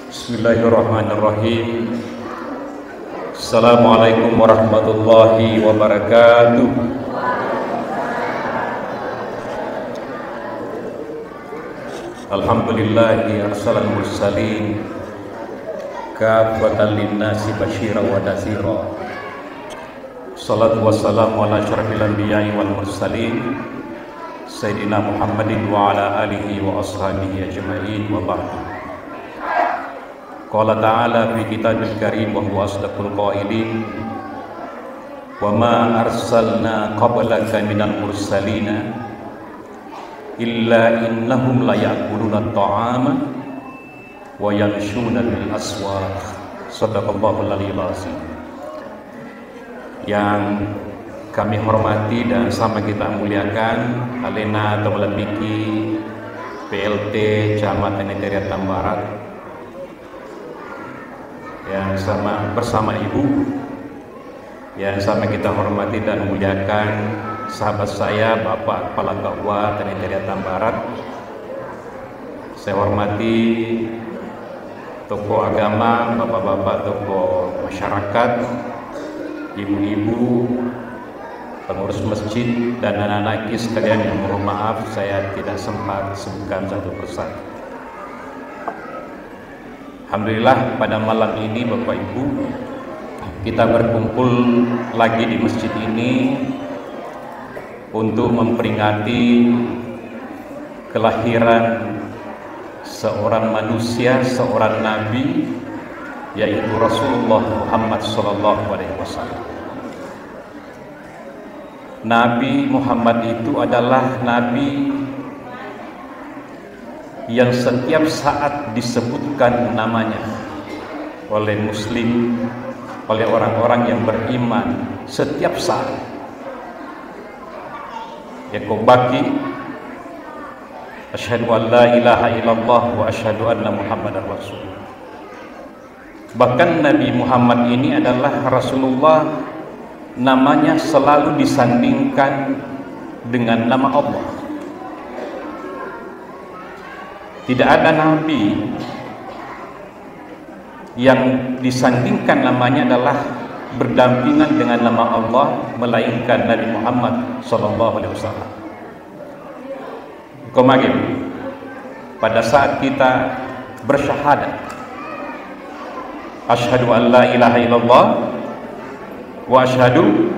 Bismillahirrahmanirrahim. Assalamualaikum warahmatullahi wabarakatuh. Alhamdulillahi arsalal mursalin kafatan linnasi basyira wa nadhira. Salatu wassalamu ala asyrafil anbiya'i wal mursalin Sayyidina Muhammadin wa ala alihi wa ashabihi ajma'in wa ba'du. Qala ta'ala fi kitabil karim wa huwa asdaqul qailin wa ma arsalna qablaka minal mursalina illa innahum la ya'kuluna at-ta'ama wa yamshuna bil aswaq. Shadaqallahul aliyyil azim. Yang kami hormati dan sama kita muliakan Alena Tobalabiki PLT Camat Tenetariat Tambarat, yang bersama Ibu, yang sama kita hormati dan muliakan sahabat saya Bapak Kepala Gawat Tenetariat Tambarat. Saya hormati tokoh agama, bapak-bapak tokoh masyarakat, ibu-ibu, pengurus masjid, dan anak-anak sekalian yang mohon maaf saya tidak sempat sebutkan satu persatu. Alhamdulillah pada malam ini Bapak Ibu kita berkumpul lagi di masjid ini untuk memperingati kelahiran seorang manusia, seorang nabi, yaitu Rasulullah Muhammad SAW. Nabi Muhammad itu adalah nabi yang setiap saat disebutkan namanya oleh muslim, oleh orang-orang yang beriman setiap saat. Ya kubaki asyhadu an la ilaha illallah wa asyhadu anna muhammadar rasul. Bahkan Nabi Muhammad ini adalah Rasulullah, namanya selalu disandingkan dengan nama Allah. Tidak ada nabi yang disandingkan namanya adalah berdampingan dengan nama Allah melainkan Nabi Muhammad SAW. Kemarin pada saat kita bersyahadat asyhadu an la ilaha illallah wa asyhadu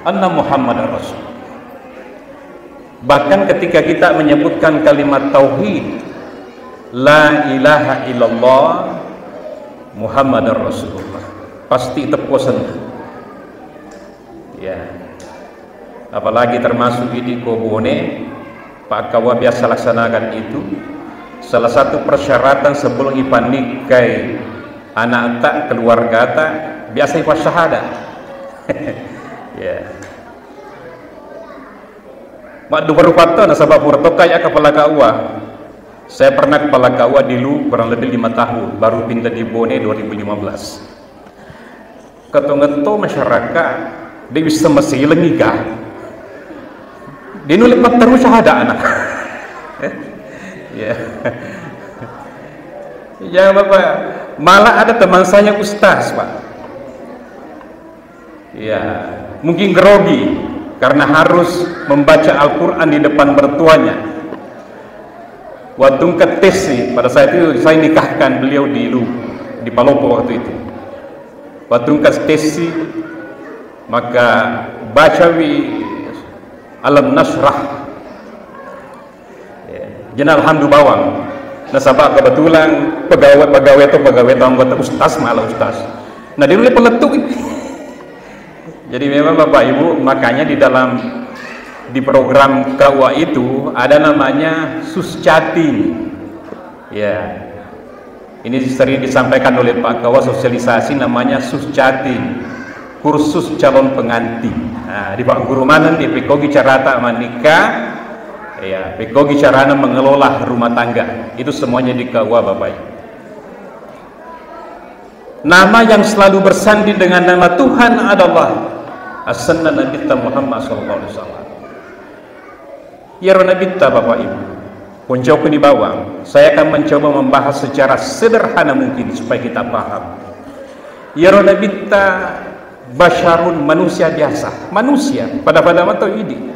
anna muhammadar rasul. Bahkan ketika kita menyebutkan kalimat tauhid la ilaha illallah muhammadar rasulullah, pasti terposan. Ya. Apalagi termasuk di Kobone Pak Kawa biasa laksanakan itu. Salah satu persyaratan sebelum ipan nikai anak tak keluarga tak biasa ipan syahadat. Ya. Mak dua rupata nasabah purtoka ya kepala kawa. Saya pernah kepala kawa dulu kurang lebih 5 tahun, baru pindah di Bone 2015. Ketongeto masyarakat dia bisa masih lengigah. Dia nulis terus syahadat anak. Ya. Ya Bapak, malah ada teman saya ustaz Pak. Ya, mungkin grogi karena harus membaca Al-Quran di depan mertuanya. Waktu ketesi pada saat itu saya nikahkan beliau di Palopo waktu itu. Waktu ketesi maka bacawi alam nasrah jenal hamdu bawang. Nasabah kebetulan pegawai anggota ustaz malah ustaz. Nah dia mulai peletuk. Jadi memang Bapak Ibu, makanya di program KUA itu ada namanya suscating. Ya. Ini sering disampaikan oleh Pak Kawa sosialisasi namanya suscating. Kursus calon pengantin. Nah, di Pak Guru mana di Pekogi carata menikah, ya, Pekogi carana mengelola rumah tangga. Itu semuanya di KUA Bapak Ibu. Nama yang selalu bersanding dengan nama Tuhan adalah As-Sanna Nabi Muhammad SAW. Ya Nabi Bapak Ibu, punca di bawah. Saya akan mencoba membahas secara sederhana mungkin supaya kita paham. Ya Nabi kita basyarun, manusia biasa, manusia pada mata ini.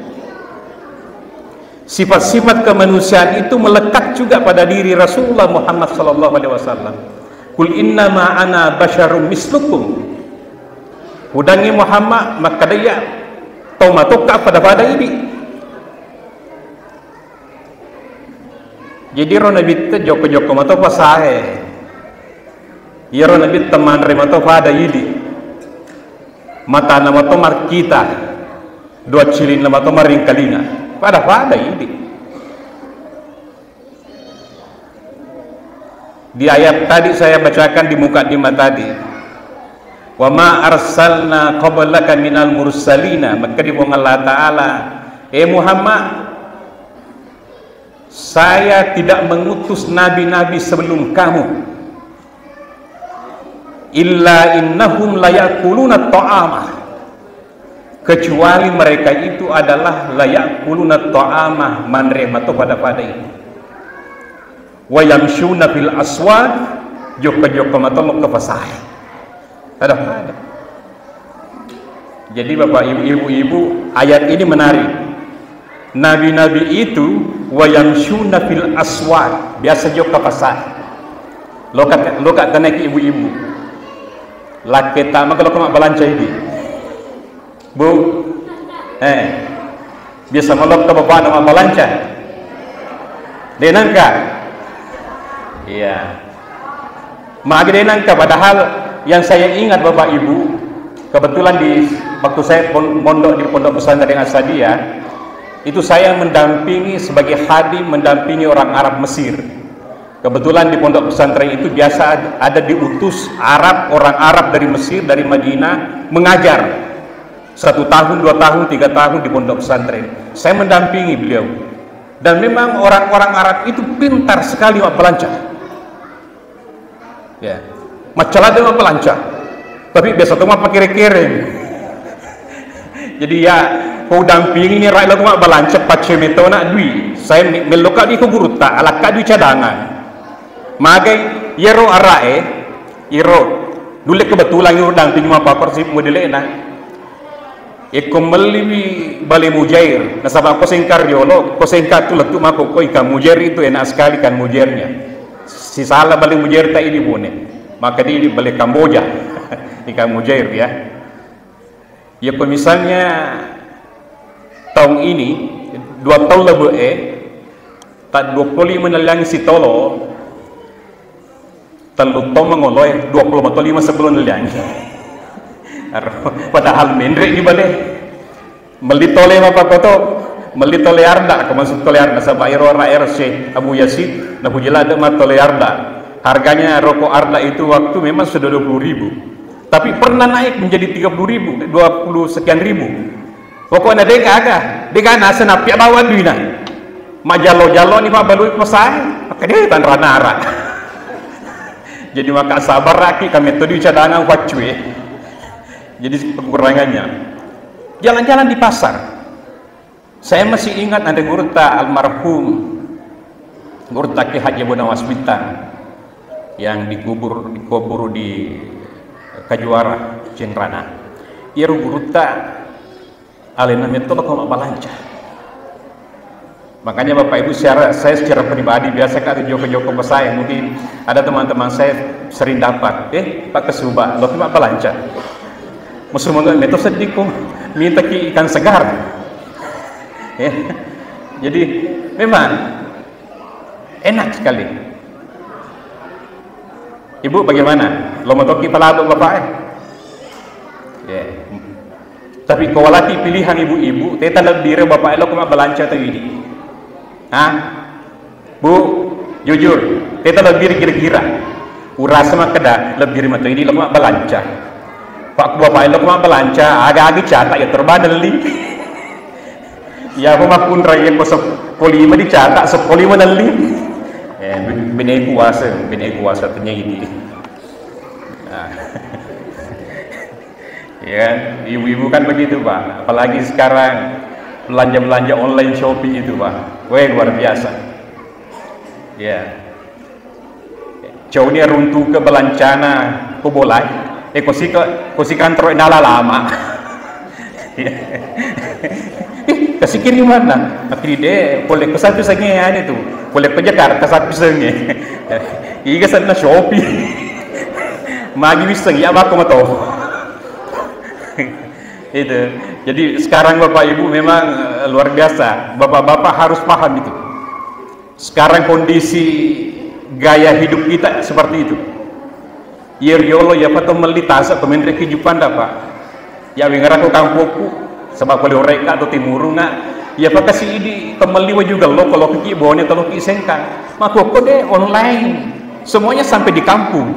Sifat-sifat kemanusiaan itu melekat juga pada diri Rasulullah Muhammad sallallahu alaihi wasallam. Qul innama ana basyarun mislukum. Udangi Muhammad maka dia tomatoka pada ini. Jadi Nabi itu joko-joko mata pasahe. Ya Nabi teman remato pada ini. Mata nama to markita. Dua cilin nama to maringkalina. Pada ini. Di ayat tadi saya bacakan di mukadimah tadi. Wa ma arsalna qablaka minal mursalina. Maka di Allah Ta'ala, Muhammad, saya tidak mengutus nabi-nabi sebelum kamu, illa innahum layakuluna ta'amah, kecuali mereka itu adalah layakuluna ta'amah, manremato pada ini, wa yamshuna fil aswad, joko-joko matolok ke pasar ada. Jadi bapak ibu, ayat ini menarik. Nabi-nabi itu wa yamshuna fil aswad, biasa jok ke pasar. Lokat tanek ibu-ibu. Laki tak maka lo balance ini. Bu. Biasa malok ke bapak nama balance. Denangka. Iya. Magi denangka, padahal yang saya ingat bapak ibu, kebetulan di waktu saya mondok di Pondok Pesantren Asadiyah, itu saya mendampingi sebagai khadim, mendampingi orang Arab Mesir. Kebetulan di pondok pesantren itu biasa ada diutus Arab, orang Arab dari Mesir, dari Madinah, mengajar 1 tahun, 2 tahun, 3 tahun di pondok pesantren. Saya mendampingi beliau, dan memang orang-orang Arab itu pintar sekali pelancar. Ya, macalah dia pelancar, tapi biasa tuh mah pakai kere. Jadi ya, kau dampingi ni rakyat mak balancap pace meto nak dui. Saya meloka di ko guru ta ala ka dui cadangan. Magai yero arae, yero dulu kebetulan yero dampingi mak pakor si modele na. Eko meliwi bale mujair. Nasabang ko singkar yolo, ko singkar tu letu mak ko ikan mujair itu enak sekali kan mujairnya. Si salah bale mujair ta ini bone. Maka di bale Kamboja. Ikan mujair ya. Ya misalnya tahun ini 2 tahun lebih tak 25 nalang si tolo terlalu tahun mengoloi 25 sebelum nalang. Padahal mendre di balik meli tole apa koto meli tole arda, kemasuk tole arda sama iro RC Abu Yazid na hujilada ma tole arda. Harganya rokok arda itu waktu memang sudah 20.000. Tapi pernah naik menjadi 30.000, 20 sekian ribu. Pokoknya dia nasa napi bawa duina. Majalo-jalo ni pak balu pasai, maka dia tan ranara. Jadi maka sabar lagi kami tu di cadangan wacue. Jadi kekurangannya. Jalan-jalan di pasar. Saya masih ingat ada gurta almarhum Gurta Ki Haji Bonawas Bintang yang dikubur di Kajuara Cenrana. Ia gurta alena metode kalau balanca. Makanya Bapak Ibu, saya secara pribadi biasa kan joko-joko saya, mungkin ada teman-teman saya sering dapat Pak Kesuba lo cuma balanca musuh metode sedih kok minta ki ikan segar ya. Jadi memang enak sekali. Ibu bagaimana? Lo mau toki palado bapak ya. Tapi kalau lagi pilihan ibu-ibu, teta lebih bapak lo cuma balanca atau ini? Bu, jujur, teta lebih kira-kira. Urasa mah keda lebih mata ini lo cuma balanca. Pak bapak lo cuma balanca, agak-agak catak ya terbadal li. Ya, aku mah pun raya kosong polima dicatak, sepolima nali. Bini kuasa ternyata ini. Ya, ibu-ibu kan begitu Pak. Apalagi sekarang belanja online shopping itu Pak. Luar biasa. Ya. Jauh ni runtuh ke belancana pobolai. Kosi kantor nala lama. Kasih kiriman lah. Akhirnya deh, boleh kesapi sengnya ini tu. Boleh ke Jakarta kesapi sengnya. Iga sana Shopee. Magi wiseng ya aku mato. Itu. Jadi sekarang Bapak Ibu memang luar biasa. Bapak-bapak harus paham itu. Sekarang kondisi gaya hidup kita seperti itu. Yolo ya pato melitasa pemendek kehidupan dapat. Ya wingaraku kampungku sebab kalau mereka atau timuruna ya pak kasih ini temeliwa juga lo kalau kiki bone kalau kiki sengkang maka kode online semuanya sampai di kampung.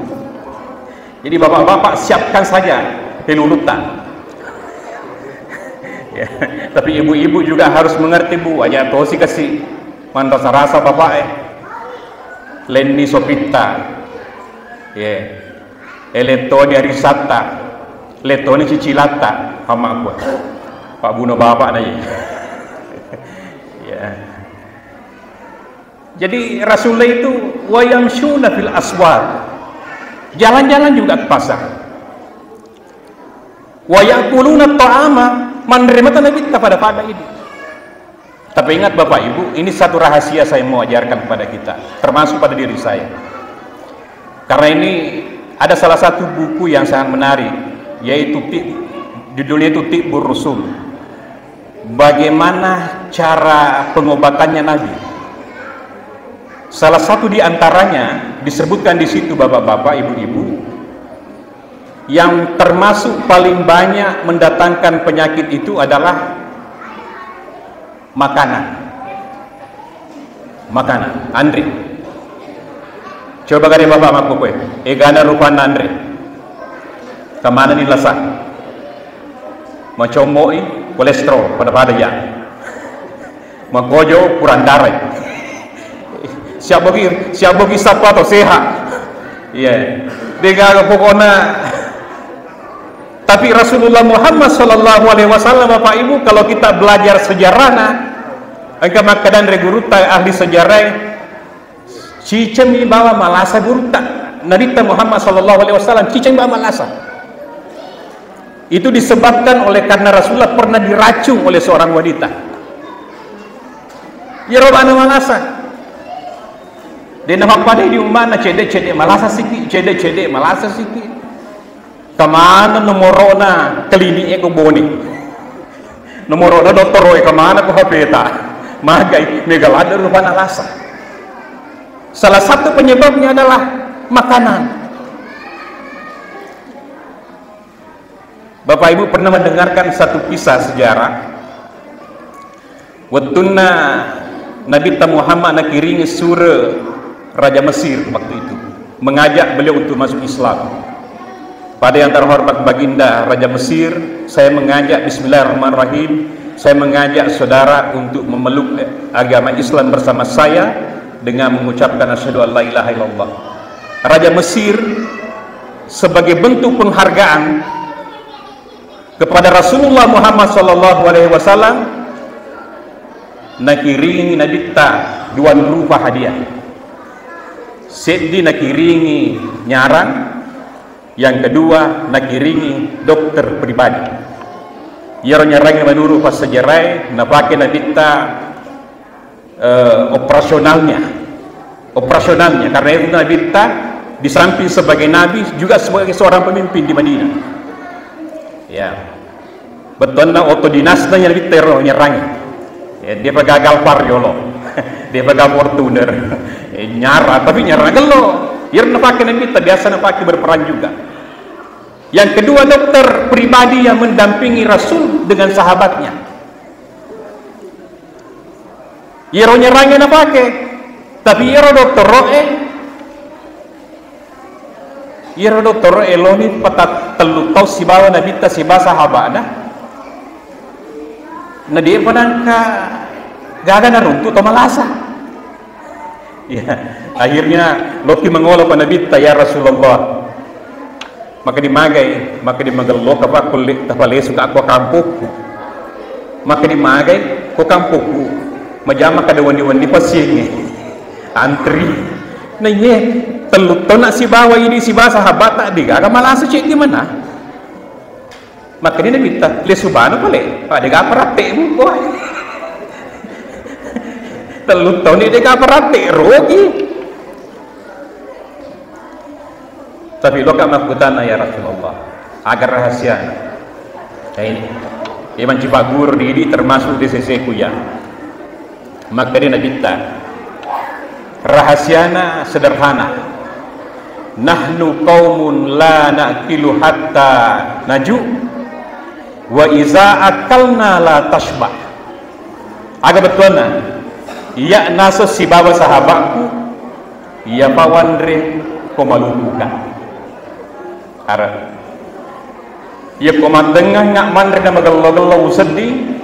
Jadi bapak-bapak siapkan saja pelulutan. Ya, tapi ibu-ibu juga harus mengerti bu, aja tosi kasih mantas rasa bapak Lenny Sopita, ya, Eletoni Arisata, Letoni Cicilata, sama aku, Pak Buno bapak nih. Ya. Jadi Rasulullah itu wayamshuna fil aswar, jalan-jalan juga ke pasar. Wayakuluna ta'ama, menerima Nabi kita pada ini. Tapi ingat Bapak Ibu, ini satu rahasia saya mau ajarkan kepada kita, termasuk pada diri saya. Karena ini ada salah satu buku yang sangat menarik, yaitu judulnya itu Tibbur Rasul. Bagaimana cara pengobatannya Nabi? Salah satu di antaranya disebutkan di situ Bapak-bapak, Ibu-ibu, yang termasuk paling banyak mendatangkan penyakit itu adalah makanan. Andre, coba kali bapak maku kue egana rupan Andre kemana nih lasak macomoi kolesterol pada ya makojo kurang darah siap bagi sapa atau sehat iya dengan pokoknya. Tapi Rasulullah Muhammad Sallallahu Alaihi Wasallam Bapak Ibu, kalau kita belajar sejarahnya, engkau makadan reguruta ahli sejarah, cicem bawa malasa guruta, Nabi Muhammad Sallallahu Alaihi Wasallam cicem bawa malasa. Itu disebabkan oleh karena Rasulullah pernah diracun oleh seorang wanita. Ya robana malasa. Dia nampak pada di umana cede malasa sikit. Kemana nomorona kliniknya ke boni nomorona dokter roy kemana ke hapeta magai megalada rupa alasa. Salah satu penyebabnya adalah makanan. Bapak Ibu pernah mendengarkan satu kisah sejarah waktuna Nabi Muhammad nak kiringi surah Raja Mesir waktu itu mengajak beliau untuk masuk Islam. Pada yang terhormat Baginda Raja Mesir, saya mengajak Bismillahirrahmanirrahim, saya mengajak saudara untuk memeluk agama Islam bersama saya dengan mengucapkan asyhadu an la ilaha illallah. Raja Mesir sebagai bentuk penghargaan kepada Rasulullah Muhammad sallallahu alaihi wasallam nakiringi nabita duan rupa hadiah. Seddi nakiringi nyaran, yang kedua nakiringi dokter pribadi. Yaro nyarang menurut pas sejarah napake nabita operasionalnya karena itu nabita di samping sebagai nabi juga sebagai seorang pemimpin di Madinah. Ya, betul na otodinasnya yang nabita nyerang. Ya, dia gagal parjolo, dia gagal Fortuner, nyara tapi nyara gelo. Yang napake nabita biasa napake berperan juga. Yang kedua dokter pribadi yang mendampingi Rasul dengan sahabatnya. Yero nyerangnya napake, tapi yero dokter roe loni patat telu tau si bawa nabita si ba sahabatna. Na dia panangka gaga na runtuh atau malasa. Ya, akhirnya Loki mengolok ke Nabi ya Rasulullah. Maka dimagai lo apa kulit tapale suka aku kampungku. Maka dimagai ko kampungku. Majama kada wani-wani pasien. antri nah ye telut to nak si bawa ini si bawa sahabat tak diga malah cek di mana makanya minta le subhanahu pale ada ga perate bu boy telut to ni dia ga perate rogi tapi lo kak makutana ya Rasulullah agar rahasia ini Iman Cipagur ini termasuk di sisiku ya maka dia nabita rahasiana sederhana nahnu qaumun la nakilu hatta naju wa iza akalna la tashbah agak betulna iya naso si bawa sahabatku iya pawandre komalubukan ara iya komandengah ngak mandre na magalaw-galaw sedih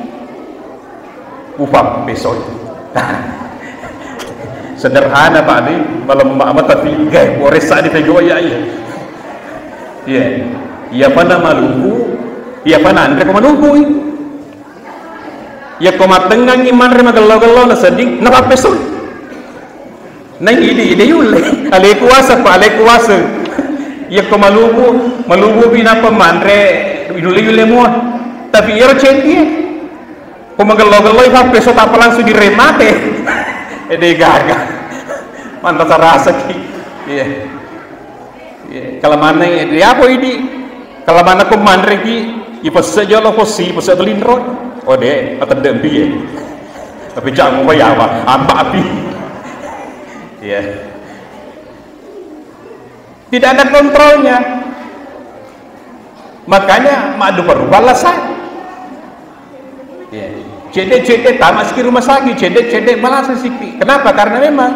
upap besok sederhana Pak Adi malam mata tiga boresa di tego ya iya pana maluku iya pana andre ko maluku iya ko matengang iman re magalaw-galaw na seding na papeson nang ide yule ale kuasa pa ale kuasa iya ko maluku binapa mandre yule mo tapi iro centi ko magalaw-galaw papeson apa langsung diremate ede gaga mantas rasa ki kalau mana dia apa ini kalau mana ko mandre ki ipasa jalo ko si ipasa belindro ode atau dempi tapi jangan mau ya apa api tidak ada kontrolnya makanya madu baru balasan cedek tamat di rumah sakit cedek malah sesipi kenapa karena memang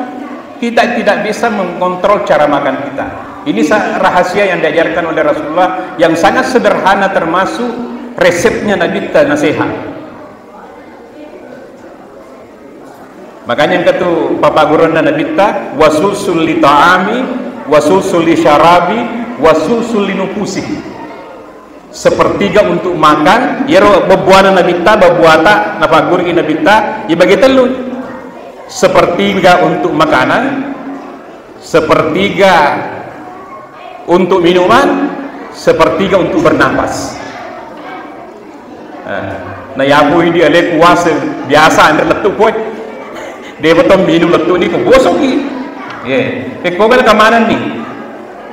kita tidak bisa mengontrol cara makan kita ini rahasia yang diajarkan oleh Rasulullah yang sangat sederhana termasuk resepnya Nabi kita nasihat makanya yang ketu Papa Gurunda Nabi kita wasulsul li ta'ami wasulsul li syarabi wasulsul li nufusi sepertiga untuk makan yero bebuana nabita bebuata nafagur ki nabita ibagi telu sepertiga untuk makanan sepertiga untuk minuman sepertiga untuk bernapas nah yabu ini ale kuasa biasa andre letuk koy dia betul minum letuk ni ko bosok ki ko bel kamanan ni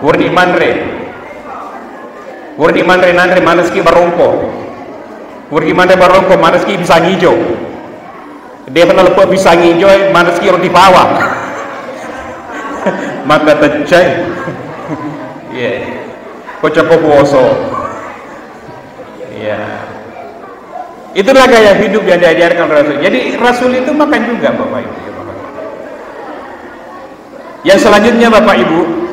kurni manre Urdi mandre nandre manaski barongko urdi mandre barongko manaski pisang hijau dia pernah lepas pisang hijau manaski roti bawah maka tercai kocok puasa itulah gaya hidup yang diajarkan Rasul jadi Rasul itu makan juga Bapak Ibu yang selanjutnya Bapak Ibu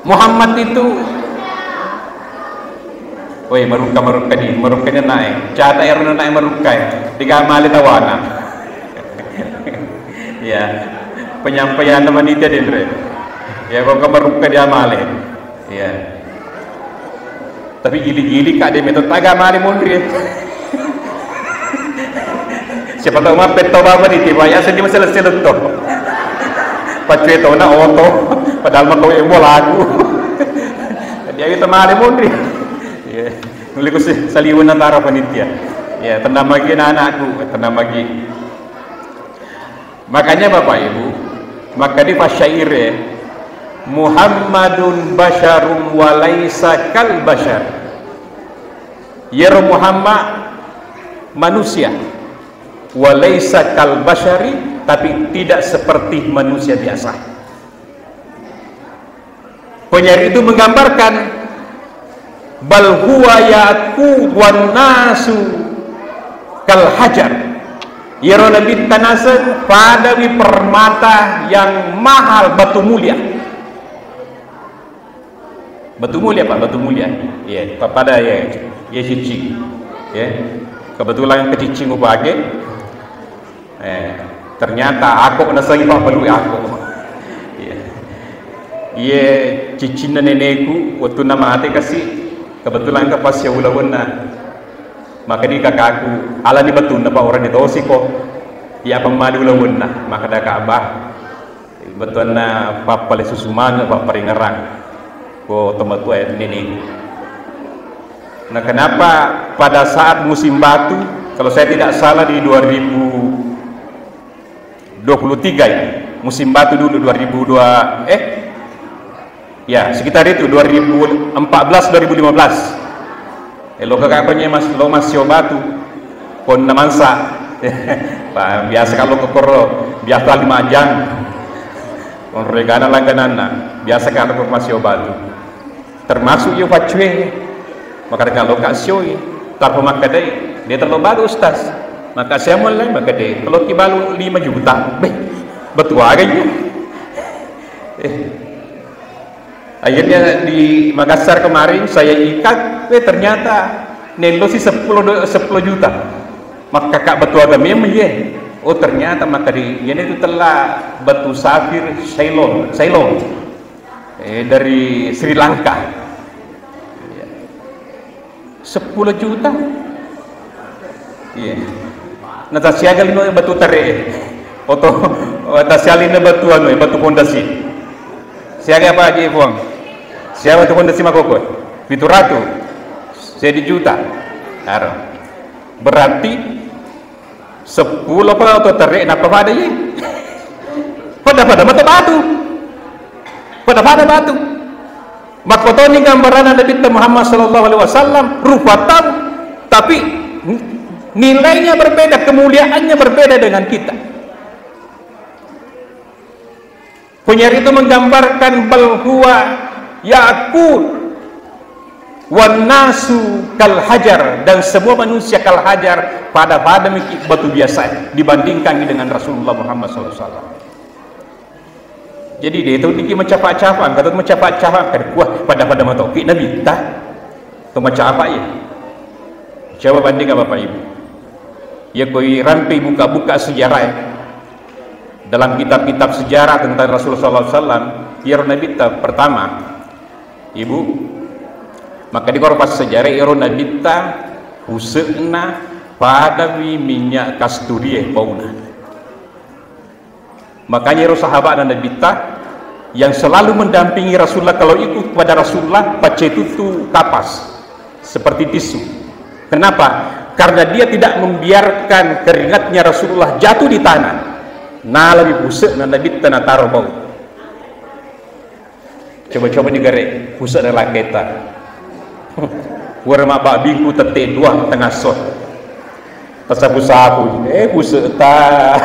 Muhammad itu merukanya naik cata erna naik merukai tiga mali tawana penyampaian teman itu dendre kok merukai dia mali tapi gili-gili kak dia metode taga mali mundri siapa tahu mah peto bapa di tiba ya sedih masalah seluto pacu itu na oto padahal mah kau yang lagu dia itu mali mundri nulis ko saliwan na tara panitia tendam lagi anakku tendam lagi makanya Bapak Ibu maka di pasyair Muhammadun basyarum walaysa kal basyar Muhammad manusia walaysa kal basyari tapi tidak seperti manusia biasa penyair itu menggambarkan bal huwa yaku wan nasu kal hajar yero nabi tanasa padawi permata yang mahal batu mulia Pak batu mulia pada cici kebetulan kecicing upake ternyata aku nasagi pak perlu aku cicing nenekku waktu nama ate kasih kebetulan ke pas ya ulawan maka di kakakku ala ni betul napa orang di tosi ko ya pemadu lawan maka dah Ka'bah betul na papale susuman apa peringerang ko tempat tua ini. Nah, kenapa pada saat musim batu, kalau saya tidak salah di 2023 ya, musim batu dulu 2002 ya sekitar itu 2014 2015 lo kakaknya masih batu pon namansa biasa kalau kekoro biasa 5 jam pon regana langganana biasa kalau masih batu termasuk yo pacue maka kalau kasih tanpa makadai dia terlalu baru ustaz maka saya mulai makadai kalau kibalu 5 juta betul agaknya akhirnya di Makassar kemarin saya ikat ternyata nelo sih 10 juta maka kakak betul agak memang ya oh ternyata maka di ini itu telah batu safir Ceylon dari Sri Lanka 10 juta iya nah tasiagal ino batu tare oto tasialin batu batu pondasi siaga apa aja buang siapa batu pondasi makoko itu ratu saya di juta aro berarti 10 apa oto tare napa pada ye pada batu makotoni gambaran Nabi Muhammad sallallahu alaihi wasallam rupatan tapi nilainya berbeda, kemuliaannya berbeda dengan kita. Penyair itu menggambarkan bal huwa yaqul wan nasu kal hajar, dan semua manusia kal hajar pada batu biasa dibandingkan dengan Rasulullah Muhammad sallallahu alaihi wasallam. Jadi dia itu diki mencapak-capak, kata mencapak-capak kan kuah pada mata okey Nabi tak tu macam apa ya? Coba bandingkan Bapak Ibu. Ya koi rantai buka-buka sejarah ya. Dalam kitab-kitab sejarah tentang Rasulullah SAW, ya Nabi ta pertama, Ibu, maka di korpas sejarah ya Nabi ta husna pada minyak kasturi pauna. Makanya sahabat dan Nabi yang selalu mendampingi Rasulullah, kalau ikut kepada Rasulullah pace itu kapas seperti tisu. Kenapa? Karena dia tidak membiarkan keringatnya Rasulullah jatuh di tanah. Nah lebih busuk dan Nabi tanah taruh bau. Coba-coba digare busuk dan laketa. Warma bak bingku tete dua tengah sot. Tasabu-sabu busuk ta.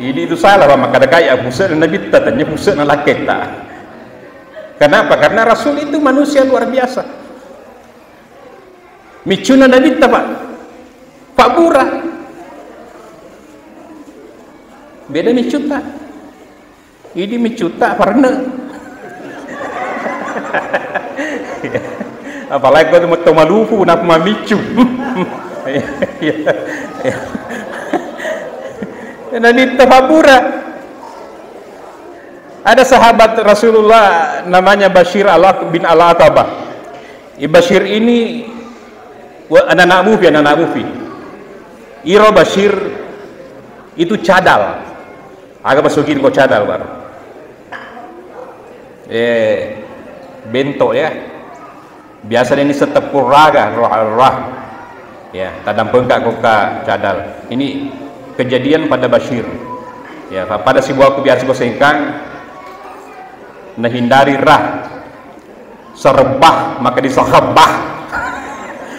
Ini itu salah maka ada kayak busuk dan Nabi tanya busuk dan laketa. Kenapa? Karena Rasul itu manusia luar biasa. Micuna Nabi Pak Bura beda micuta, ini micuta karena apalagi kalau mau malufu nak mamicu. Nabi Pak Bura. Ada sahabat Rasulullah namanya Bashir bin Al-Aqabah. Bashir ini anak Mufi. Iro Bashir itu cadal. Agak masukin kok cadal baru. Bentok ya. Biasanya ini setepur raga roh. Ya, tadam pengkak koka cadal. Ini kejadian pada Bashir. Ya, pada sebuah kebiasaan sengkang nah hindari rah serebah maka disahabah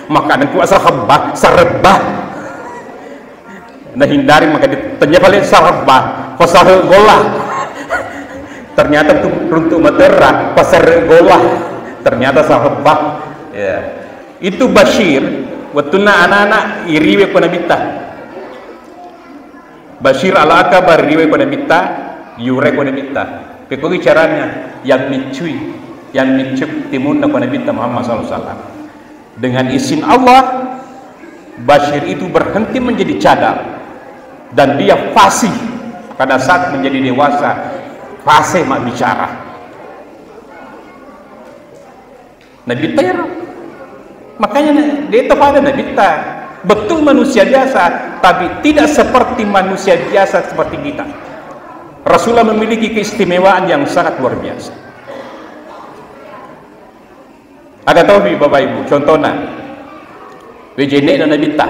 maka ada kuat sahabah serebah nah hindari maka ditanya paling sahabah pasar golah ternyata untuk matera pasar golah ternyata sahabah ya. Itu Bashir watuna anak-anak iriwe panabita Bashir Al-Aqabah iriwe panabita yure panabita pekoi caranya yang micuk timun kepada Nabi Muhammad SAW. Dengan izin Allah, Bashir itu berhenti menjadi cadal dan dia fasih pada saat menjadi dewasa, fasih mak bicara. Nabi ta ya. Makanya dia pada Nabi ta. Betul manusia biasa, tapi tidak seperti manusia biasa seperti kita. Rasulullah memiliki keistimewaan yang sangat luar biasa. Agak tahu Bapak Ibu, contohnya wejene dan Nabi ta.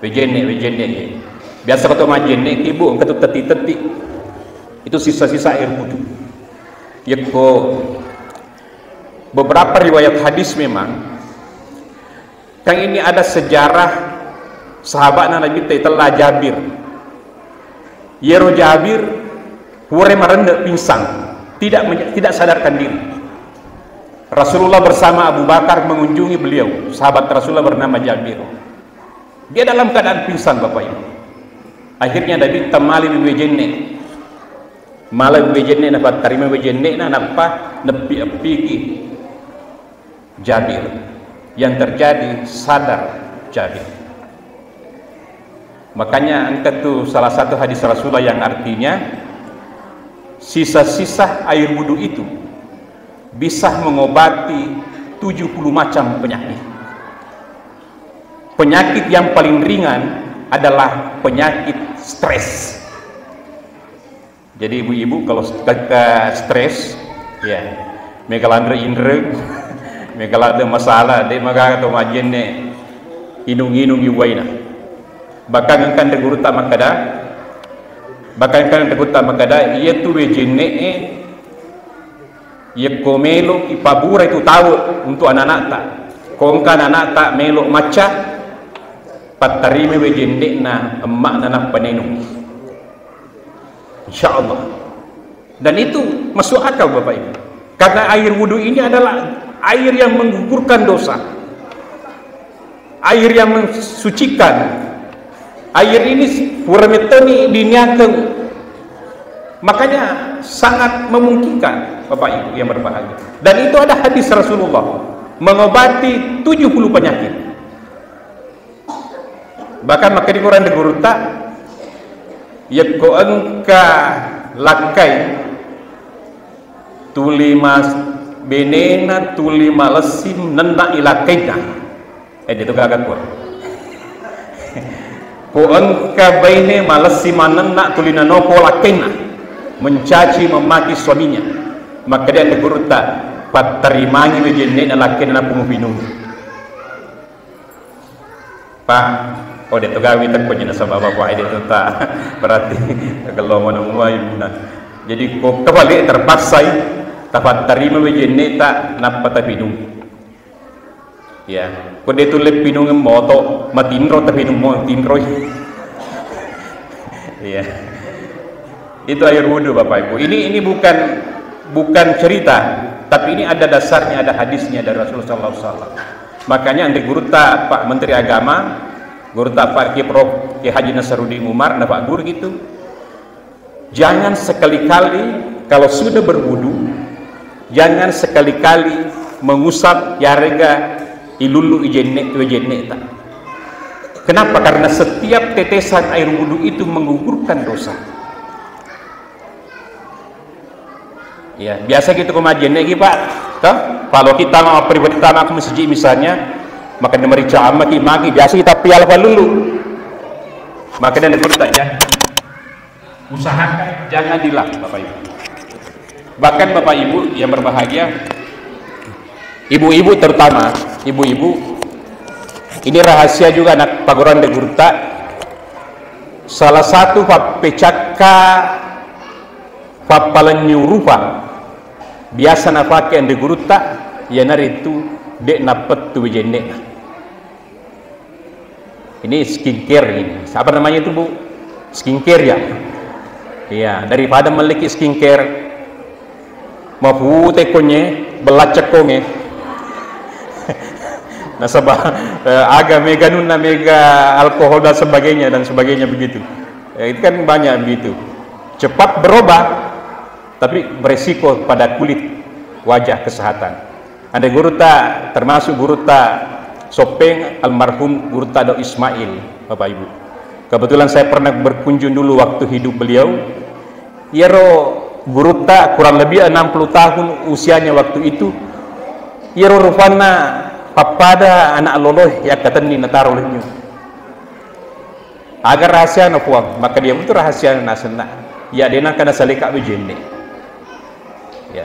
Wejene. Biasa kata majene ibu ketut teti. Itu sisa-sisa air wudhu. Yeko beberapa riwayat hadis memang yang ini ada sejarah sahabat Nabi telah Jabir. Yero Jabir pure merendek pingsan, tidak sadarkan diri. Rasulullah bersama Abu Bakar mengunjungi beliau. Sahabat Rasulullah bernama Jabir. Dia dalam keadaan pingsan Bapak Ibu. Akhirnya Nabi temali wejene. Malah wejene dapat terima wejene napa nepi Jabir. Yang terjadi sadar Jabir. Makanya itu salah satu hadis Rasulullah yang artinya sisa-sisa air wudhu itu bisa mengobati 70 macam penyakit. Penyakit yang paling ringan adalah penyakit stres. Jadi ibu-ibu kalau stres ya megalandra indra megalada masalah de magaga to majenne inung yuwaina bahkan kan degurta makada ia tu wejenne ia komelo ipabura itu tahu untuk anak-anak tak kongkan anak tak melok maca patarime wejenne na emak nanah panenung insyaallah. Dan itu masuk akal Bapak Ibu, karena air wudhu ini adalah air yang menggugurkan dosa, air yang mensucikan. Air ini purametoni diniakan, makanya sangat memungkinkan Bapak Ibu yang berbahagia. Dan itu ada hadis Rasulullah mengobati 70 penyakit. Bahkan maka di Quran digurta yakko engka lakai tulimas benena tuli malesim nenda ilakaita itu gagak kuat ko engka baine malesim nenda tuli nanoko lakena mencaci memaki suaminya. Maka dia tegurta paterimani wejene lakena pumupinung Pak dia tugawi tak punya sama bapak ini tu tak berarti kalau mana muayuna. Jadi kok kembali terpaksa tapat terima wejene tak napa tapinung ya kok dia tu lep pinung moto matinro tapinung mo tinro ya itu air wudhu Bapak Ibu. Ini bukan cerita, tapi ini ada dasarnya, ada hadisnya dari Rasulullah SAW. Makanya di guruta Pak Menteri Agama, guruta Pak Prof Ki Haji Nasaruddin Umar, nah Pak Guru gitu, jangan sekali-kali kalau sudah berwudu, jangan sekali-kali mengusap yarega ilulu ijenne tak. Kenapa? Karena setiap tetesan air wudu itu menggugurkan dosa. Ya, biasa gitu kemajian lagi Pak. Toh, kalau kita mau pribadi tanah ke masjid misalnya, maka merica amaki maki biasa kita pial dulu. Maka dia bertanya, usahakan jangan dilah Bapak Ibu. Bahkan Bapak Ibu yang berbahagia, ibu-ibu terutama, ibu-ibu, ini rahasia juga anak pagoran de Gurta. Salah satu pecaka papalan nyurupa biasa na pakai de Gurta ya nari itu dek napet tu jende. Ini skincare ini. Apa namanya itu Bu? Skincare ya. Iya, daripada memiliki skincare mafu tekonye belacekonge. Nah sebab agak mega nuna mega alkohol dan sebagainya begitu. Itu kan banyak begitu. Cepat berubah tapi beresiko pada kulit wajah kesehatan. Ada guruta termasuk guruta Sopeng almarhum Guruta Do Ismail Bapak Ibu. Kebetulan saya pernah berkunjung dulu waktu hidup beliau. Yero Guruta kurang lebih 60 tahun usianya waktu itu. Yero rupana papada anak loloh ya katan ni nataro lenyo. Agar rahasia na puang, maka dia itu rahasia nasena. Ya denang kana salika bejende. Ya.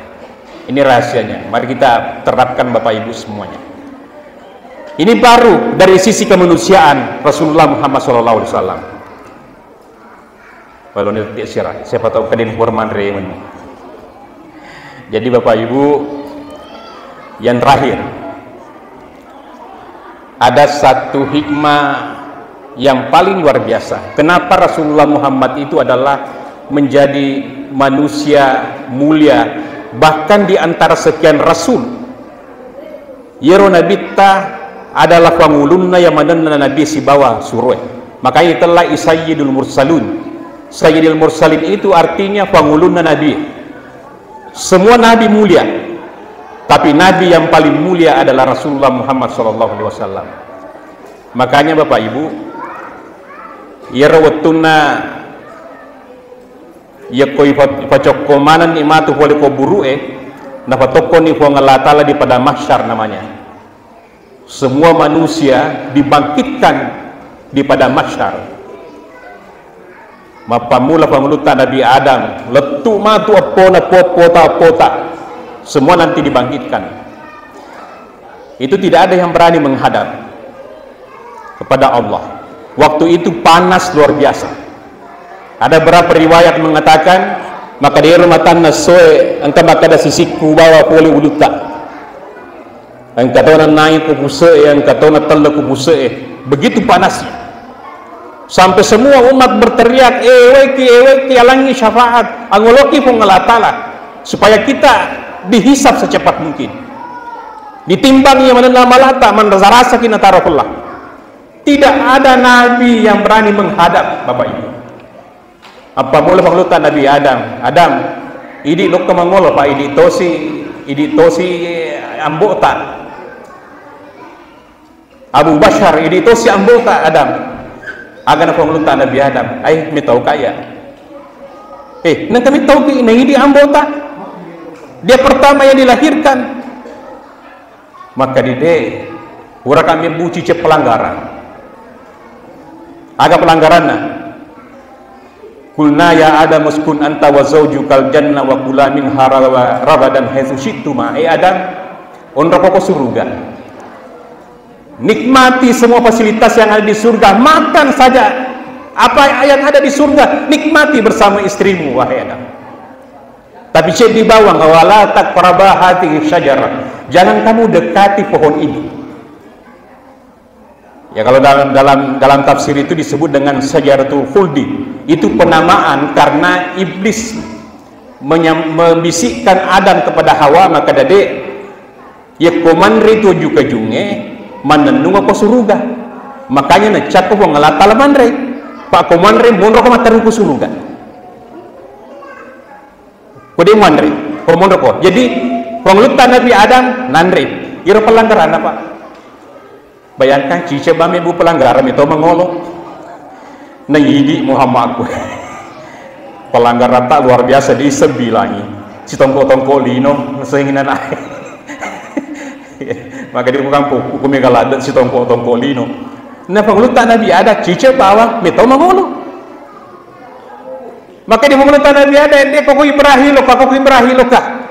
Ini rahasianya. Mari kita terapkan Bapak Ibu semuanya. Ini baru dari sisi kemanusiaan Rasulullah Muhammad SAW. Walau ini tidak sirah, siapa tahu kadin kurman remen. Jadi Bapak Ibu, yang terakhir, ada satu hikmah yang paling luar biasa. Kenapa Rasulullah Muhammad itu adalah menjadi manusia mulia, bahkan di antara sekian rasul. Yero nabita adalah pangulunna yang manana nabi si bawah suruh. Makanya telah Sayyidul Mursalun. Sayyidul Mursalin itu artinya pangulunna nabi. Semua nabi mulia, tapi nabi yang paling mulia adalah Rasulullah Muhammad SAW. Makanya Bapak Ibu, yarawatuna yakoi pacokomanan imatu boleh ko burue na patoko ni po ngalatala di pada mahsyar namanya. Semua manusia dibangkitkan di pada mahsyar. Mapamula pangulutan Nabi Adam, letu matu apona pota, semua nanti dibangkitkan. Itu tidak ada yang berani menghadap kepada Allah. Waktu itu panas luar biasa. Ada berapa riwayat mengatakan, maka dia rumatan nasoe angka maka ada sisiku bawa poli uluta. Ang katona naik ku busee, ang katona tella ku busee. Begitu panasnya. Sampai semua umat berteriak, eweki alangi syafaat, angoloki pengelatala, supaya kita dihisap secepat mungkin. Ditimbang yang mana malata mandarasa kina tarokullah. Tidak ada nabi yang berani menghadap Bapak Ibu. Apa boleh panglutan Nabi Adam, idi lo kemangolo Pak, idi tosi ambota. Abu Bashar, idi tosi ambota Adam. Agan panglutan Nabi Adam, ay mitau kaya. Nang kami tahu ki nang idi ambota. Dia pertama yang dilahirkan. Maka dide ura kami buci ce pelanggaran. Aga pelanggaran na. Kulna ya Adam uskun anta wa zawjukal janna wa kula min ragadan haitsu syi'tuma. Adam, onro koko surga. Nikmati semua fasilitas yang ada di surga, makan saja apa yang ada di surga, nikmati bersama istrimu wahai Adam. Tapi cek di bawah, wala taqraba hadhihi syajarah. Jangan kamu dekati pohon ini. Ya kalau dalam tafsir itu disebut dengan syajaratul khuldi. Itu penamaan karena iblis membisikkan Adam kepada Hawa, maka dade ya komandri tuju kejunge manenung apa suruga. Makanya necak ko ngalata lamandre. Pak komandri mondro ko mataru ko suruga. Kode mandre, mondro ko. Jadi penglutan Nabi Adam nandre. Iro pelanggaran apa? Bayangkan cice bame bu pelanggaran itu mengolok. Nah ini Muhammad aku pelanggaran tak luar biasa di sebilangi si tongko lino seinginan air maka di kampung hukumnya galadan si tongko lino. Nah pengulutan Nabi ada cice bawah metau mengolok, maka di pengulutan Nabi ada dia kok Ibrahim lokah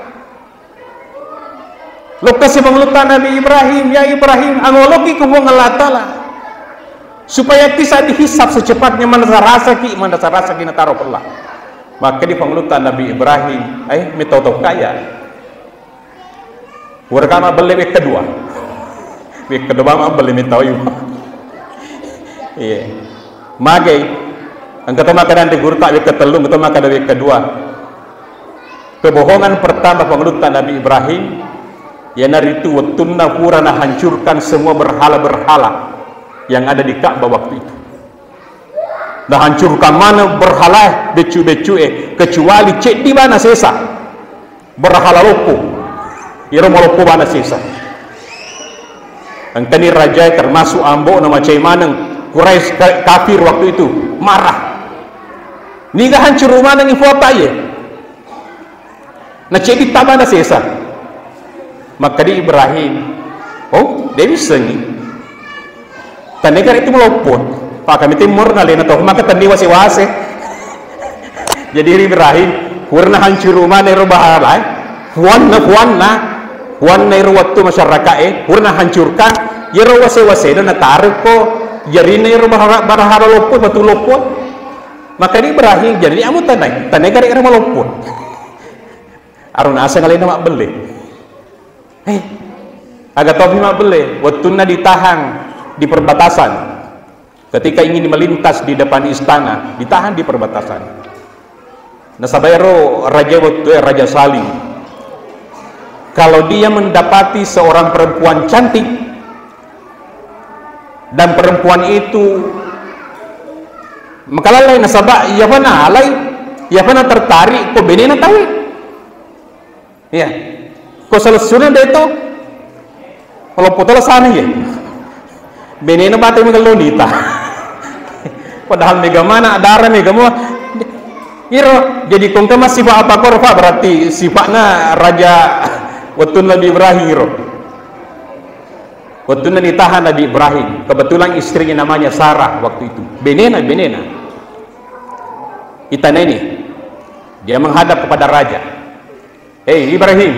lokasi pengulutan Nabi Ibrahim, ya Ibrahim angoloki kubu ngalatala supaya bisa dihisap secepatnya mandasa rasa kina tarokullah. Maka di penglutan Nabi Ibrahim metode kaya warkama beli wek kedua mah beli metau iya magai angkata makanan di gurta wek ketelung atau makanan wek kedua. Kebohongan pertama penglutan Nabi Ibrahim ya naritu watunna purana hancurkan semua berhala-berhala yang ada di Ka'bah waktu itu. Nah hancurkan mana berhala becu-becu kecuali cek di mana sesa berhala lopo iro lopo mana sesa angkani raja termasuk ambo nama cai maneng Quraisy kafir waktu itu marah niga hancur rumah nang ifota ye na cek di tabana sesa maka di Ibrahim, oh dia bisa nih tanekar itu melopot pak kami timur nalina toh maka tandi wasi-wasi jadi Ibrahim kurna hancur rumah nero bahalai huan nero waktu masyarakat kurna hancurkan yero wasi-wasi dan tarik ko jadi nero barahara lopot batu lopot maka di Ibrahim jadi amu tanekar itu melopot arun asa ngalina mak beli agak topi mak beli waktu na ditahan di perbatasan ketika ingin melintas di depan istana ditahan di perbatasan. Nah sabayro raja waktu Raja Salim kalau dia mendapati seorang perempuan cantik dan perempuan itu makalalay nasaba iya pa na alay iya pa na tertarik ko benena tahu ya ko salusunan dito kalau putol sana ya beneno bate megalonita padahal mega mana darah mega mo iro jadi kung masih apa korfa berarti sifatnya raja waktu Nabi Ibrahim iro waktu ditahan Nabi Ibrahim kebetulan istrinya namanya Sarah waktu itu benena itana ini dia menghadap kepada raja Ibrahim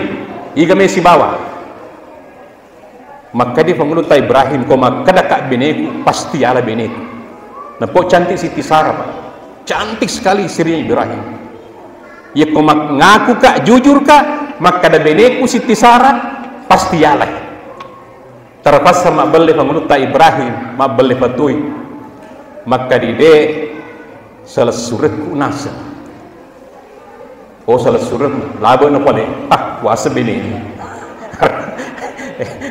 iga mesi bawa maka dia pengeluta Ibrahim koma kadakak beneku pasti ala beneku nampak cantik Siti Sarah pak cantik sekali istrinya Ibrahim ya koma ngaku kak jujur kak maka ada beneku Siti Sarah pasti ala terpaksa mak beli pengeluta Ibrahim mak beli patui maka dide salah suratku nasa salah surat labo na pade wasa beneku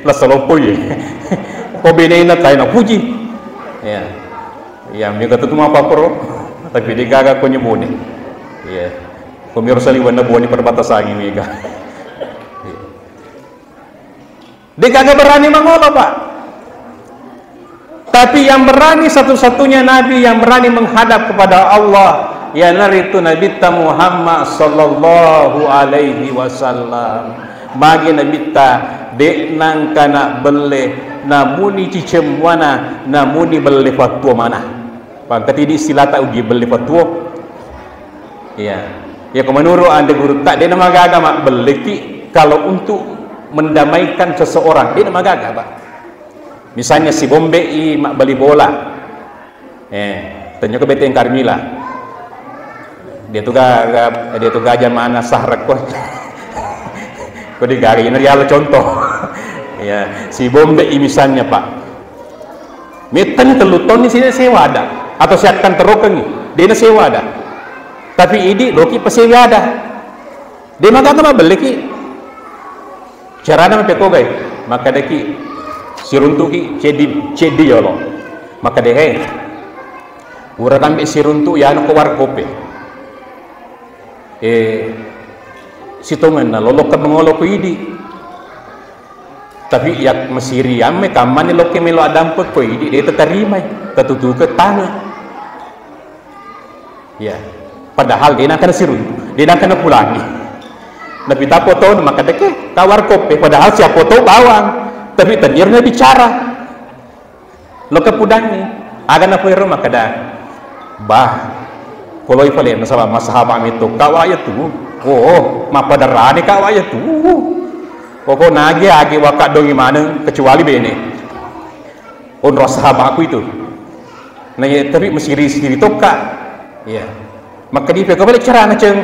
la salopoy ko binay na tayo na puji ya mi kata tuma papro tapi di gaga ko nyumuni ya ko mi rosaliwan na buoni perbatasan ini ga di gaga berani mangolo pak tapi yang berani satu-satunya nabi yang berani menghadap kepada Allah ya naritu Nabi Muhammad sallallahu alaihi wasallam bagi Nabi dek nang kana belle namuni cicem wana namuni belle fatwa mana pangkat ini istilah tak uji belle fatwa ya menurut anda guru tak dia nama gaga mak belle ki kalau untuk mendamaikan seseorang dia nama gaga pak misalnya si Bombei mak beli bola tanya ke Beteng Carmila dia tu gajah mana sahrak kok kau digari ini real contoh ya si Bombay misalnya pak metan teluton di sini sewa ada atau siapkan terokeng dia sewa ada tapi ini loki pasewa ada dia maka apa beli ki cara nama pekogai maka deki siruntuki cedi yolo maka deh urang ambil siruntu ya anu kewar kope sitongan na lolok ka mangolok ko idi tapi yak masiri ame kaman ni loke melo adampot ko idi dia terima ketutu ke tanah ya padahal dia nak kena sirun dia nak kena pulangi nabi tak foto maka deke kawar kope padahal siapa foto bawang tapi tenirnya bicara loke pudangi agan apa iro maka dah bah kalau ifale nasaba masahaba itu kawaya tu mapadarani kawaya tu pokok nage age wakak dongi mana kecuali bene onros sahabat aku itu nah tapi mesiri-siri toka ya maka dia kau balik cara macam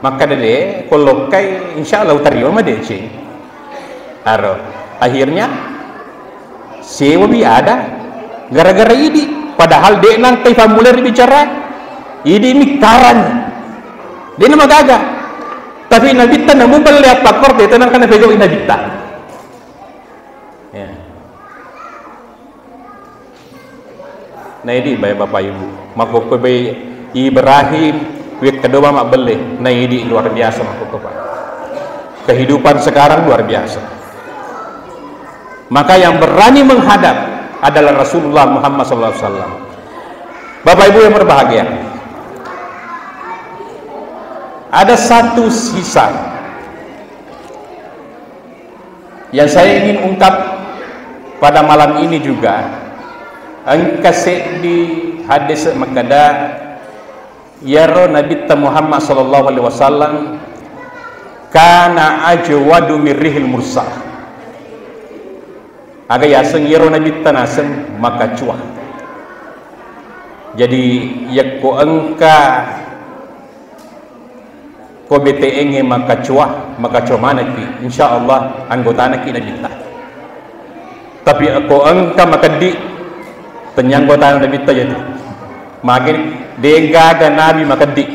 maka deh kalau kai insyaallah utarima mah deh cing aro akhirnya sewa bi ada gara-gara ini padahal dia nang tai formulir bicara ini karan dia nama gaga tapi Nabi ta namun belihat pakor dia tenang kana pego Nabi ta ya nah ini bapak ibu makoko bay Ibrahim wik kedua mak beli nah ini luar biasa makoko pak kehidupan sekarang luar biasa maka yang berani menghadap adalah Rasulullah Muhammad SAW. Bapak ibu yang berbahagia, ada satu sisa Yang saya ingin ungkap pada malam ini juga, angkase di hadis makada yaro Nabi Muhammad sallallahu alaihi wasallam kana ajwadu mirrihil mursal. Aga yaseng yaro Nabi tanasem maka cuah. Jadi yakko engka ko BTN maka cuah mana ki insyaallah anggota ki Nabi ta. Tapi ako engka makadi penyanggota Nabi ta jadi makin dega dan Nabi makadi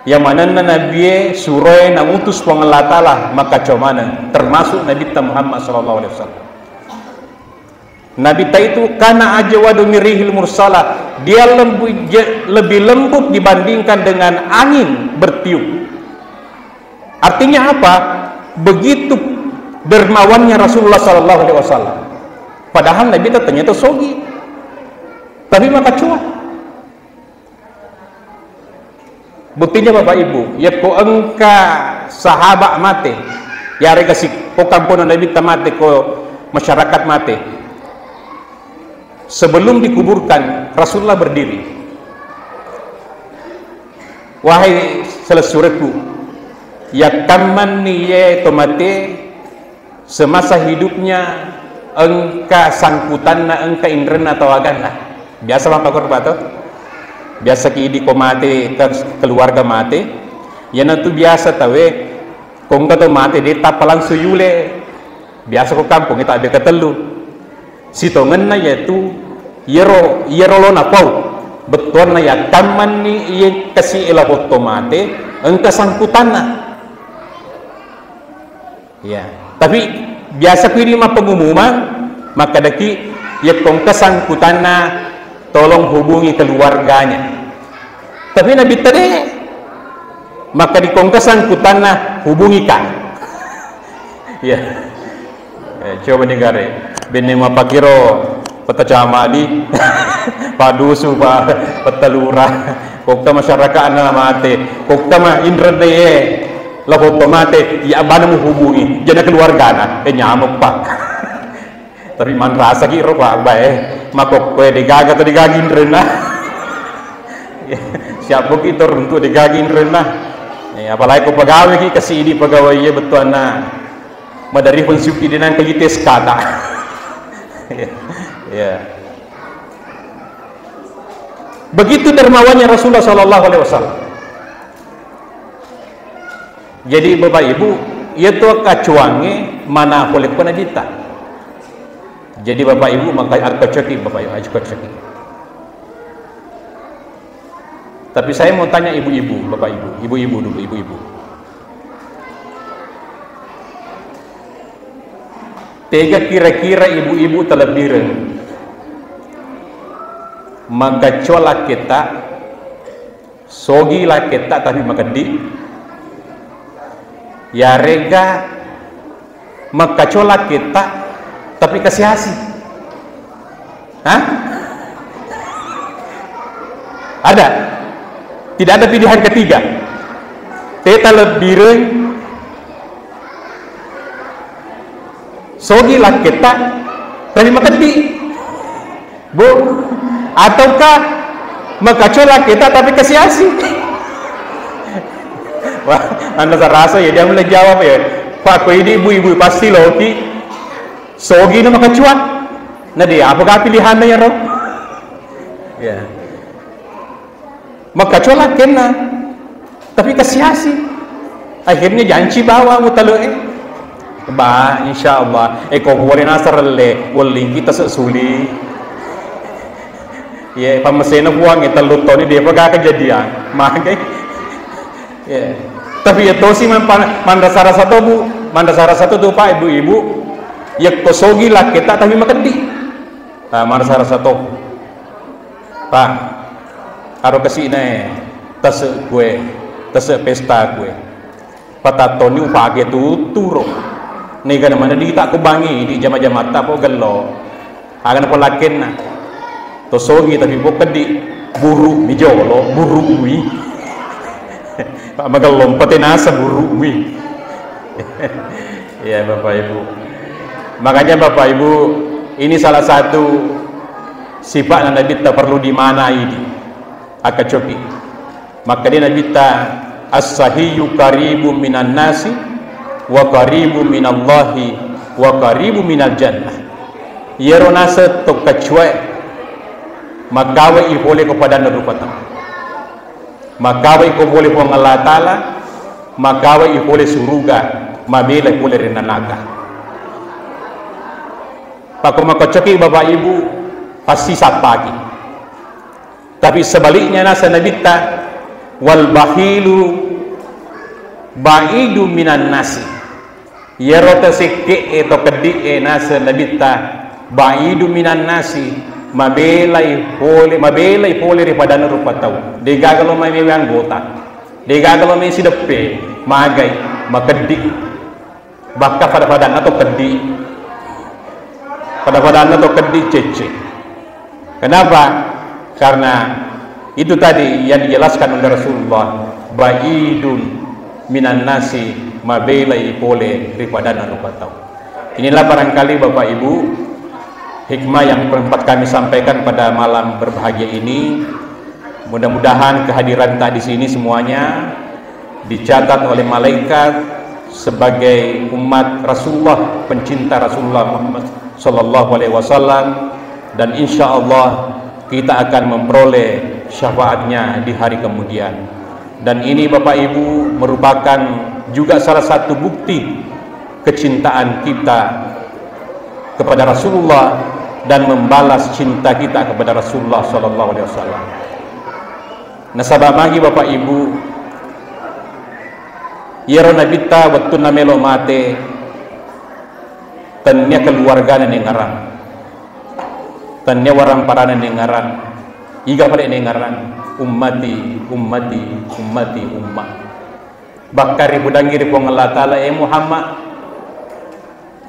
yang mana Nabi surai na utus pengelatalah maka mana termasuk Nabi Muhammad sallallahu alaihi wasallam. Nabi ta itu kana ajwadu mirihil mursala, dia lebih lembut dibandingkan dengan angin bertiup. Artinya apa? Begitu dermawannya Rasulullah sallallahu alaihi wasallam. Padahal Nabi ternyata sogi, tapi maka cuak. Buktinya Bapak Ibu, ya ko engka sahabat mate, ya rega si ko kampung Nabi mate ko masyarakat mate. Sebelum dikuburkan, Rasulullah berdiri. Wahai selesuriku, ya kaman niye tomate semasa hidupnya engka sangkutan na engka indren atau agan lah. Biasa lah pakor pato. Biasa ki di komate keluarga mate. Ya nanti biasa tawe kong kato mate de tapalang suyule. Biasa ko kampung kita ada ketelu. Sitongan na yaitu yero lo na pau betul na ya taman ni iye kasi ilahot tomate engka sangkutan na ya. Tapi biasa ko ini mah pengumuman maka daki ya kong kesangkutan na tolong hubungi keluarganya. Tapi Nabi tadi maka di kong kesangkutan na hubungi ka ya. Coba negara bene mapakiro petacamadi padusu pa petalura kokta masyarakat na mate kokta ma indra de lapot mate ya bana mo hubungi jana keluarga na nyamuk pa. Tapi man rasa ki ro pa bae makok ko digaga to digagin rena siap bukit to untuk digagin rena apalagi ko pagawe ki kasi di pagawe ye betul na madari konsuki dinan kagites kata ya. Begitu dermawannya Rasulullah sallallahu alaihi wasallam. Jadi Bapak Ibu, itu kacuange mana boleh pun adita. Jadi Bapak Ibu maka arkocoki Bapak Ibu arkocoki. Tapi saya mau tanya ibu-ibu, Bapak Ibu, ibu-ibu dulu, ibu-ibu. Tega kira-kira ibu-ibu terlebih maka colak kita sogi lah kita tapi makadi ya rega maka colak kita tapi kasih hasi ada tidak ada pilihan ketiga teta lebih sogi lah kita tapi makadi bu ataukah makacola kita tapi kasih asing. Wah, Anda serasa ya dia mulai jawab ya Pak ko ini ibu-ibu pasti loh ki sogi na makacuan nah dia apakah pilihannya ya roh ya makacola kena tapi kasih asing akhirnya janji bawa mutalo ba insyaallah ko boleh nasar le walling kita sesuli ya pamasena buang itu lutoni dia pagka kejadian makanya ya tapi ya tosi mandasara satu tuh Pak ibu-ibu ya kosogi lah kita tapi makan di mandasara satu Pak harus kasih nih tas gue tas pesta gue patatoni upage tu turo nih kan mana di tak kubangi di jama-jama tak po gelo akan polakin na tosogi tapi bukan di buru mijolo buru wi Pak magal lompat nasa buru wi Ya Bapak Ibu. Makanya Bapak Ibu, ini salah satu sifat Nabi ta perlu dimanai di akacopi. Maka dia Nabi ta as-sahiyyu qaribu minan nasi wa qaribu minallahi wa qaribu minal jannah. Yero nasa to kacue magawe boleh kepada nerupata. Magawe ko boleh po Allah Taala, magawe boleh suruga, mabela boleh renanaga. Paku makocoki Bapak Ibu pasti sapagi. Tapi sebaliknya nasa nabita wal bahilu baidu minan nasi. Yerota sikke eto kedi nasa nabita baidu minan nasi mabelai pole daripada nerupatau. Degagalo may anggota. Degagalo may sidepe magay makedi. Baka pada atau kedi. Pada atau kedi cece. Kenapa? Karena itu tadi yang dijelaskan oleh Rasulullah, baidun minan nasi mabelai pole daripada nerupatau. Inilah barangkali Bapak Ibu hikmah yang sempat kami sampaikan pada malam berbahagia ini. Mudah-mudahan kehadiran tak di sini semuanya dicatat oleh malaikat sebagai umat Rasulullah, pencinta Rasulullah Muhammad sallallahu alaihi wasallam, dan insya Allah kita akan memperoleh syafaatnya di hari kemudian. Dan ini Bapak Ibu merupakan juga salah satu bukti kecintaan kita kepada Rasulullah dan membalas cinta kita kepada Rasulullah sallallahu alaihi wasallam. Nasabah magi Bapak Ibu, yero nabita waktu namelo mate tanya keluarga nengaran, tanya warang paranan nengaran, iga pada nengaran ummati ummah. Bakari budangi di Allah Ta'ala, Muhammad,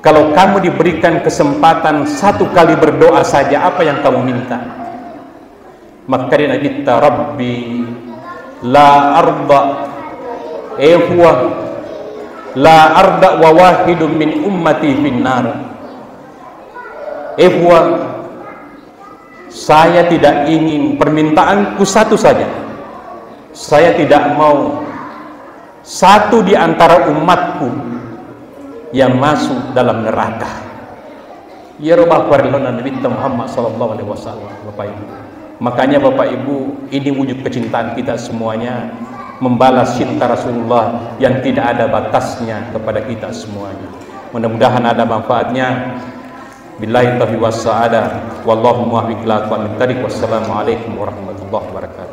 kalau kamu diberikan kesempatan satu kali berdoa saja, apa yang kamu minta? Maka dia Nabi ta Rabbi la arda huwa la arda wa wahidun min ummati finnar. Huwa, saya tidak ingin, permintaanku satu saja, saya tidak mau satu di antara umatku yang masuk dalam neraka. Ya Rabbah warilana Nabi Muhammad sallallahu alaihi wasallam. Bapak Ibu, makanya Bapak Ibu, ini wujud kecintaan kita semuanya, membalas cinta Rasulullah yang tidak ada batasnya kepada kita semuanya. Mudah-mudahan ada manfaatnya. Billahi taufiq was sa'adah wallahu muwaffiq ila aqwamit thariq. Wassalamu alaikum warahmatullahi wabarakatuh.